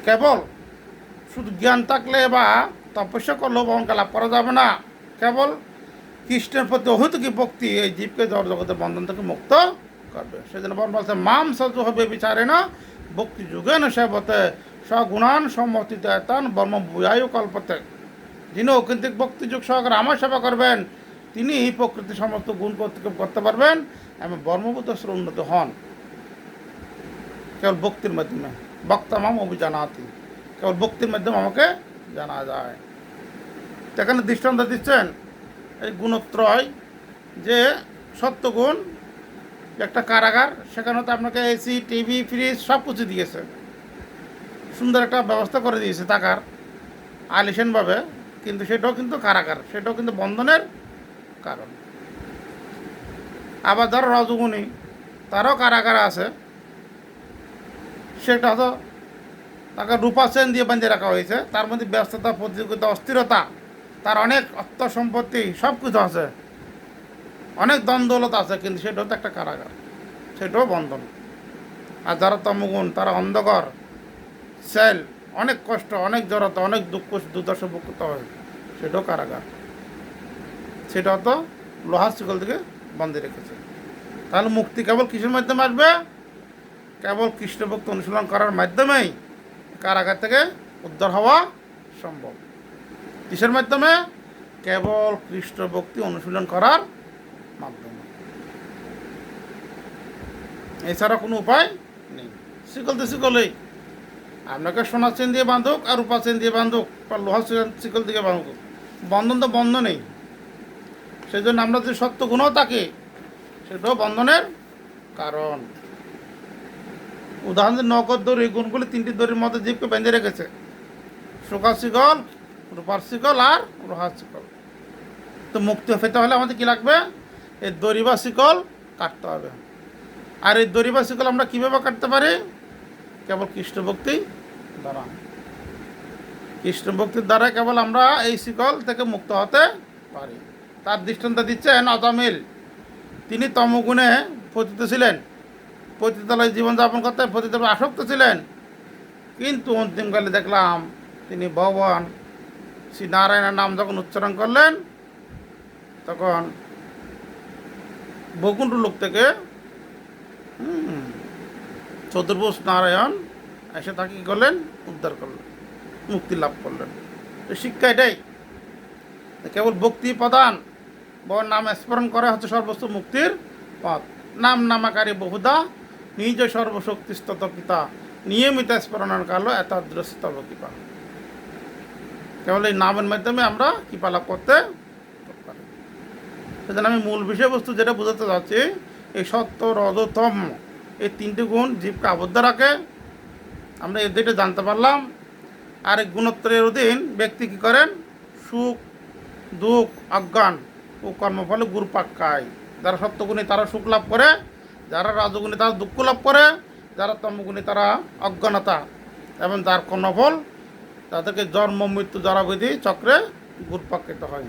কেবল শুধু জ্ঞান থাকলে বা তপস্যা করলেও ভগবানকে লাভ করা যাবে না। কেবল কৃষ্ণের প্রতি অহৈতুকী ভক্তি এই জীবকে জড়জগতের বন্ধন থেকে মুক্ত করবে। সেজন্য ভগবান বলছে মাম সজু হবে বিচারে না ভক্তি যুগে না সেবতে সগুণান সম্মতিত এতান বর্ম বুয়ায়ু কল্পতে। যিনি অকৃন্তিক ভক্তিযুগ সহকারে আমার সেবা করবেন তিনি প্রকৃতি সমস্ত গুণ করতে পারবেন এবং বর্মবোধস্বর উন্নত হন কেবল ভক্তির মাধ্যমে। বক্তামাম অভিজানাতি, কেবল ভক্তির মাধ্যমে আমাকে জানা যায়। এখানে দৃষ্টান্ত দিচ্ছেন এই গুণত্রয়, যে সত্যগুণ একটা কারাগার, সেখানে তো আপনাকে এসি টিভি ফ্রিজ সব কিছু দিয়েছে, সুন্দর একটা ব্যবস্থা করে দিয়েছে থাকার আলিশানভাবে, কিন্তু সেটাও কিন্তু কারাগার, সেটাও কিন্তু বন্ধনের কারণ। আবার ধরো রজগুণী, তারও কারাগার আছে, সেটা তো তাকে রূপা চেন দিয়ে বাঁধিয়ে রাখা হয়েছে, তার মধ্যে ব্যস্ততা, প্রতিযোগিতা, অস্থিরতা, তার অনেক অর্থ সম্পত্তি সব কিছু আছে, অনেক দ্বন্দ্বলতা আছে, কিন্তু সেটাও তো একটা কারাগার, সেটাও বন্ধন। আর যারা তমগুণ তারা অন্ধকার সেল, অনেক কষ্ট, অনেক জড়তা, অনেক দুঃখ দুর্দশা ভোগ করতে হয়, সেটাও কারাগার, সেটাও তো লোহার শিকল থেকে বন্ধে রেখেছে। তাহলে মুক্তি কেবল কিসের মাধ্যমে আসবে? কেবল কৃষ্ণ ভক্তি অনুশীলন করার মাধ্যমেই কারাগার থেকে উদ্ধার হওয়া সম্ভব। কিসের মাধ্যমে? কেবল কৃষ্ণ ভক্তি অনুশীলন করার মাধ্যমে, এছাড়া কোনো উপায় নেই। শিকল তো শিকলেই, আপনাকে সোনার চেন দিয়ে বাঁধুক আর রূপা চেন দিয়ে বাঁধুক বা লোহার শিকল দিয়ে বাঁধুক, বন্ধন তো বন্ধ নেই। সেই জন্য আমরা যদি সত্য গুণও থাকি, সেটাও বন্ধনের কারণ। উদাহরণ, নগদ দড়ি, এই গুণগুলি তিনটি দড়ির মধ্যে জীবকে বেঁধে রেখেছে, সোনার শিকল, রূপার শিকল আর লোহার শিকল। তো মুক্তি পেতে হলে আমাদের কী লাগবে? এই দড়ি বা শিকল কাটতে হবে। আর এই দড়ি বা শিকল আমরা কীভাবে কাটতে পারি? কেবল কৃষ্ণ ভক্তি দ্বারা। কৃষ্ণ ভক্তির দ্বারা কেবল আমরা এই শিকল থেকে মুক্ত হতে পারি। তার দৃষ্টান্ত দিচ্ছেন অজামিল। তিনি তমগুণে পতিত ছিলেন, পতিতালয়ে জীবনযাপন করতে পতিতালয়ে আসক্ত ছিলেন, কিন্তু অন্তিমকালে দেখলাম তিনি ভগবান শ্রী নারায়ণের নাম যখন উচ্চারণ করলেন, তখন বৈকুণ্ঠ লোক থেকে চতুর্ভুজ নারায়ণ এসে তাকে কী করলেন? উদ্ধার করলেন, মুক্তি লাভ করলেন। তো শিক্ষা এটাই, কেবল ভক্তি প্রদান, বর নাম স্মরণ করা হচ্ছে সর্বস্ব মুক্তির পথ। নাম নামাকারী বহুদা নিজ সর্বশক্তিস্তত পিতা নিয়মিত স্মরণের কালো এতাদৃষ্ট কৃপা। কেবল এই নামের মাধ্যমে আমরা কৃপা লাভ করতে পারি। সেজন্য আমি মূল বিষয়বস্তু যেটা বোঝাতে চাচ্ছি, এই সত্য, রজতম, এই তিনটি গুণ জীবকে আবদ্ধ রাখে। আমরা এই দুইটা জানতে পারলাম। আর এই গুণত্রের অধীন ব্যক্তি কী করেন? সুখ, দুঃখ, অজ্ঞান ও কর্মফলে গুরুপাক খায়। যারা সত্যগুণী তারা সুখ লাভ করে, যারা রাজগুণী তারা দুঃখ লাভ করে, যারা তমগুণী তারা অজ্ঞানতা এবং যার কর্মফল তাদেরকে জন্ম মৃত্যু জরাবিধি চক্রে গুরুপাক খেতে হয়।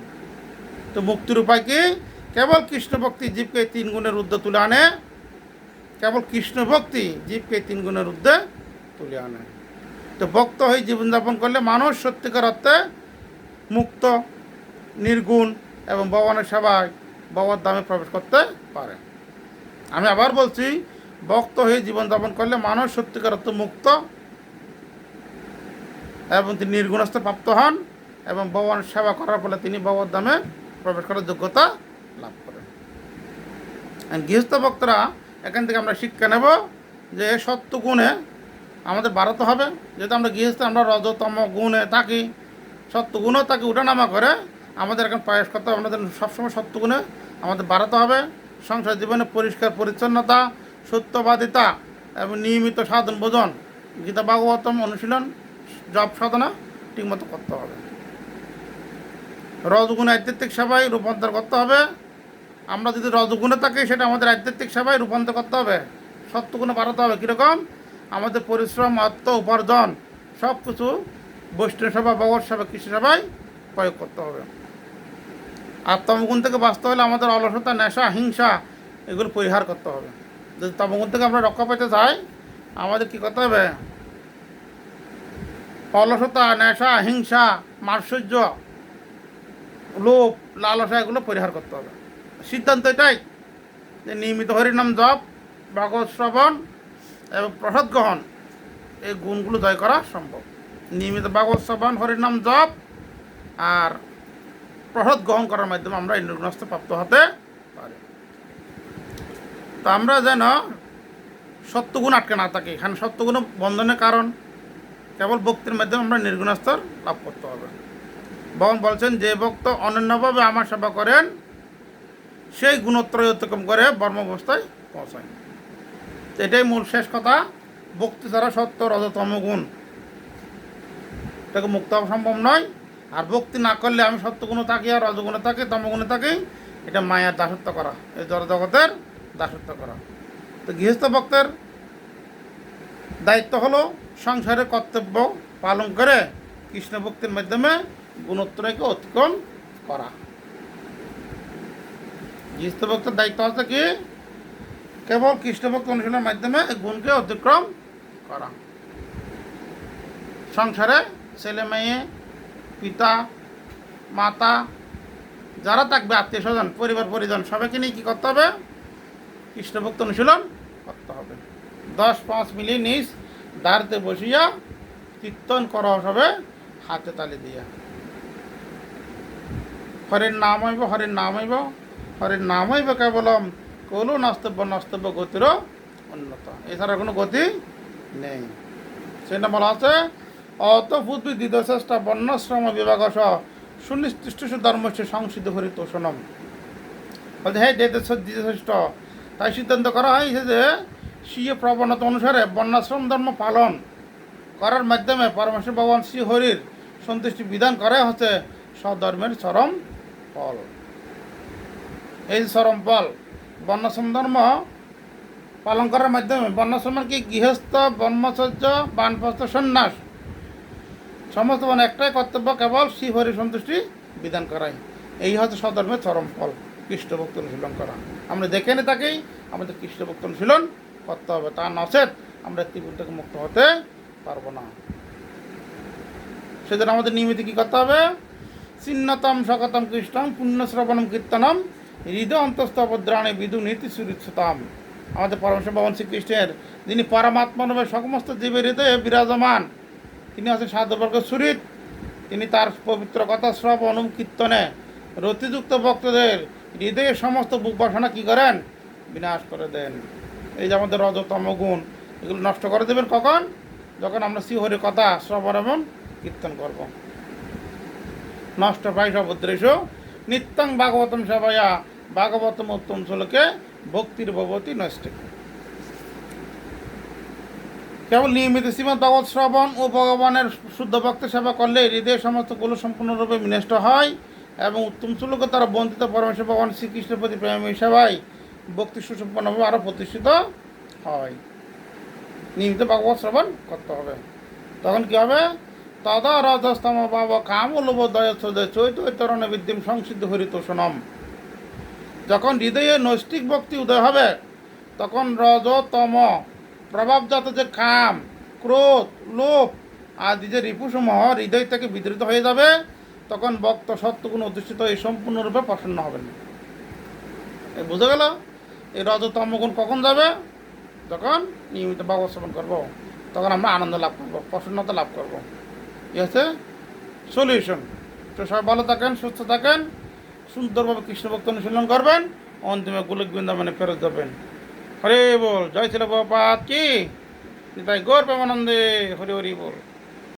তো মুক্তির উপায় কি? কেবল কৃষ্ণ ভক্তি জীবকে তিন গুণের ঊর্ধ্বে তুলে আনে। কেবল কৃষ্ণ ভক্তি জীবকে তিন গুণের ঊর্ধ্বে তুলে আনে। তো ভক্ত হয়ে জীবনযাপন করলে মানুষ সত্যিকার অর্থে মুক্ত, নির্গুণ এবং ভগবানের সেবায় ভগবত ধামে প্রবেশ করতে পারে। আমি আবার বলছি, ভক্ত হয়ে জীবনযাপন করলে মানুষ সত্যিকার অর্থে মুক্ত এবং তিনি নির্গুণস্থ প্রাপ্ত হন এবং ভগবানের সেবা করার ফলে তিনি ভগবত ধামে প্রবেশ করার যোগ্যতা লাভ করেন। গৃহস্থ ভক্তরা এখান থেকে আমরা শিক্ষা নেব যে সত্য গুণে আমাদের বাড়াতে হবে। যেহেতু আমরা গৃহস্থ, আমরা রজতম গুণে থাকি, সত্য গুণও তাকে উঠানামা করে আমাদের এখন প্রয়াস করতে হবে, আমাদের সবসময় সত্য গুণে আমাদের বাড়াতে হবে। সংসার জীবনে পরিষ্কার পরিচ্ছন্নতা, সত্যবাদিতা এবং নিয়মিত সাধন ভোজন, গীতা ভাগবতম অনুশীলন, জপ সাধনা ঠিকমতো করতে হবে। রজগুণে আধ্যাত্মিক সেবায় রূপান্তর করতে হবে। আমরা যদি রজগুণে থাকি সেটা আমাদের আধ্যাত্মিক সেবায় রূপান্তর করতে হবে। সত্যগুণে বাড়াতে হবে। কীরকম? আমাদের পরিশ্রম, আত্ম উপার্জন সব কিছু বৈষ্ণব সেবা, ভগবত সেবা, কৃষ্ণ সেবায় প্রয়োগ করতে হবে। আর তমগুণ থেকে বাঁচতে হলে আমাদের অলসতা, নেশা, হিংসা এগুলো পরিহার করতে হবে। যদি তমগুণ থেকে আমরা রক্ষা পেতে চাই, আমাদের কী করতে হবে? অলসতা, নেশা, হিংসা, মাৎসর্য, লোভ, লালসা এগুলো পরিহার করতে হবে। সিদ্ধান্ত এটাই যে নিয়মিত হরিনাম জপ, ভাগবত শ্রবণ এবং প্রসাদ গ্রহণ, এই গুণগুলো জয় করা সম্ভব। নিয়মিত ভাগবত শ্রবণ, হরিনাম জপ আর প্রসাদ গ্রহণ করার মাধ্যমে আমরা এই নির্গুণস্থ প্রাপ্ত হতে পারি। তো আমরা যেন সত্যগুণ আটকে না থাকি। এখানে সত্যগুণ বন্ধনের কারণ কেবল ভক্তির মাধ্যমে আমরা নির্গুণস্তর লাভ করতে হবে। ভগবান বলছেন, যে ভক্ত অনন্যভাবে আমার সেবা করেন সেই গুণত্রয় অতিক্রম করে ব্রহ্মাবস্থায় পৌঁছায়। এটাই মূল শেষ কথা। ভক্তি ছাড়া সত্য রজতম গুণ এটাকে মুক্ত হওয়া সম্ভব নয়। আর ভক্তি না করলে আমি সত্যগুণে থাকি আর রজগুণে থাকি, তমগুণে থাকি, এটা মায়ার দাসত্ব করা, এই জড়জগতের দাসত্ব করা। তো গৃহস্থ ভক্তের দায়িত্ব হলো সংসারের কর্তব্য পালন করে কৃষ্ণ ভক্তির মাধ্যমে গুণত্রয়কে অতিক্রম করা। গৃহস্থ ভক্তের দায়িত্ব হচ্ছে কি? কেবল কৃষ্ণ ভক্তি অনুশীলনের মাধ্যমে এই গুণকে অতিক্রম করা। সংসারে ছেলে মেয়ে, পিতা মাতা যারা থাকবে, আত্মীয় স্বজন, পরিবার পরিজন সবাইকে নিয়ে কী করতে হবে? কৃষ্ণ ভক্তি অনুশীলন করতে হবে। 10-5 মিলিয়ে নিজ দ্বারতে বসিয়া কীর্তন করা হবে হাতে তালি দিয়া। হরের নাম হইব, হরের নাম হইব, হরের নাম হইব কেবলম কৌল নস্তব্য নস্তব্য গতির উন্নত। এছাড়া কোনো গতি নেই। সেটা বলা আছে, অত বুদ্ধি দ্বিদশেষ্টা বর্ণাশ্রম বিভাগ সুনির্দিষ্ট ধর্মস্য সংসিদ্ধ হরি তোষণম। বলছে, হ্যাঁ দ্বিদশ্রেষ্ঠ। তাই সিদ্ধান্ত করা হয়েছে যে স্বীয় প্রবণতা অনুসারে বর্ণাশ্রম ধর্ম পালন করার মাধ্যমে পরমেশ্বর ভগবান শ্রী হরির সন্তুষ্টি বিধান করা হচ্ছে স্বধর্মের চরম ফল। এই চরম ফল বর্ণাশ্রম ধর্ম পালন করার মাধ্যমে, বর্ণাশ্রমের কি গৃহস্থ, ব্রহ্মচর্য, বানপ্রস্থ, সন্ন্যাস সমস্ত একটাই কর্তব্য, কেবল শ্রী হরির সন্তুষ্টি বিধান করাই। এই হচ্ছে স্বধর্মের চরম ফল, কৃষ্ণ ভক্তি অনুশীলন করা। আমরা দেখে নি তাকেই আমাদের কৃষ্ণ ভক্তি অনুশীলন করতে হবে। তা নচেত আমরা ত্রিগুণ থেকে মুক্ত হতে পারবো না। সেজন্য আমাদের নিয়মিত কী করতে হবে? চিহ্নতম সকতম কৃষ্ণম পুণ্যশ্রবণম কীর্তনম হৃদয় অন্তস্থ অভদ্রাণী বিদু নীতি সুরিচ্ছতাম। আমাদের পরমেশ্বর ভগবান শ্রীকৃষ্ণের, যিনি পরমাত্মানবে সমস্ত জীবের হৃদয়ে বিরাজমান, তিনি হচ্ছেন সাধুবর্গের সুরিত। তিনি তার পবিত্র কথা শ্রবণ কীর্তনে রতিযুক্ত ভক্তদের হৃদয়ের সমস্ত বুক বাসনা কী করেন? বিনাশ করে দেন। এই যে আমাদের রজতম গুণ, এগুলো নষ্ট করে দেবেন কখন? যখন আমরা শ্রীহরির কথা শ্রবণ এবং কীর্তন করব। নষ্ট পাই সভদ্রেশ নিত্যং ভাগবতম সেবায়া ভাগবতম উত্তম শ্লোকে ভক্তির ভবতী নষ্ট। কেবল নিয়মিত শ্রীমদ্ ভাগবত শ্রবণ ও ভগবানের শুদ্ধ ভক্ত সেবা করলে হৃদয়ের সমস্ত গুলো সম্পূর্ণরূপে বিনষ্ট হয় এবং উত্তম শ্লোকে তারা বন্দিত পরমেশ্বর ভগবান শ্রীকৃষ্ণের প্রতি প্রেম সেবায় ভক্তি সুসম্পন্নভাবে আরও প্রতিষ্ঠিত হয়। নিয়মিত ভাগবত শ্রবণ করতে হবে। তখন কী হবে? তদা রজস্তম ভাব কাম লোভ দয়চ্ছদে চৈতরণ বিদ্যম সংসিদ্ধ হরিতোষণম। যখন হৃদয়ে নৈষ্ঠিক ভক্তি উদয় হবে, তখন রজতম প্রভাবজাত যে কাম, ক্রোধ, লোভ আদি যে রিপুসমূহ হৃদয় থেকে বিদৃত হয়ে যাবে, তখন ভক্ত সত্যগুণ অধিষ্ঠিত এই সম্পূর্ণরূপে প্রসন্ন হবেন। বুঝা গেল? এই রজতম গুণ কখন যাবে? যখন নিয়মিত ভাগবত শ্রবণ করবো, তখন আমরা আনন্দ লাভ করবো, প্রসন্নতা লাভ করবো। এই হচ্ছে সলিউশন। তো সবাই ভালো থাকেন, সুস্থ থাকেন, সুন্দরভাবে কৃষ্ণ ভক্ত অনুশীলন করবেন, অন্তিমে গোলক বৃন্দাবনে ফেরত যাবেন। হরে বল, জয় ছিল প্রভুপাদ কি, তাই গৌর প্রেমানন্দে, হরি হরি বল।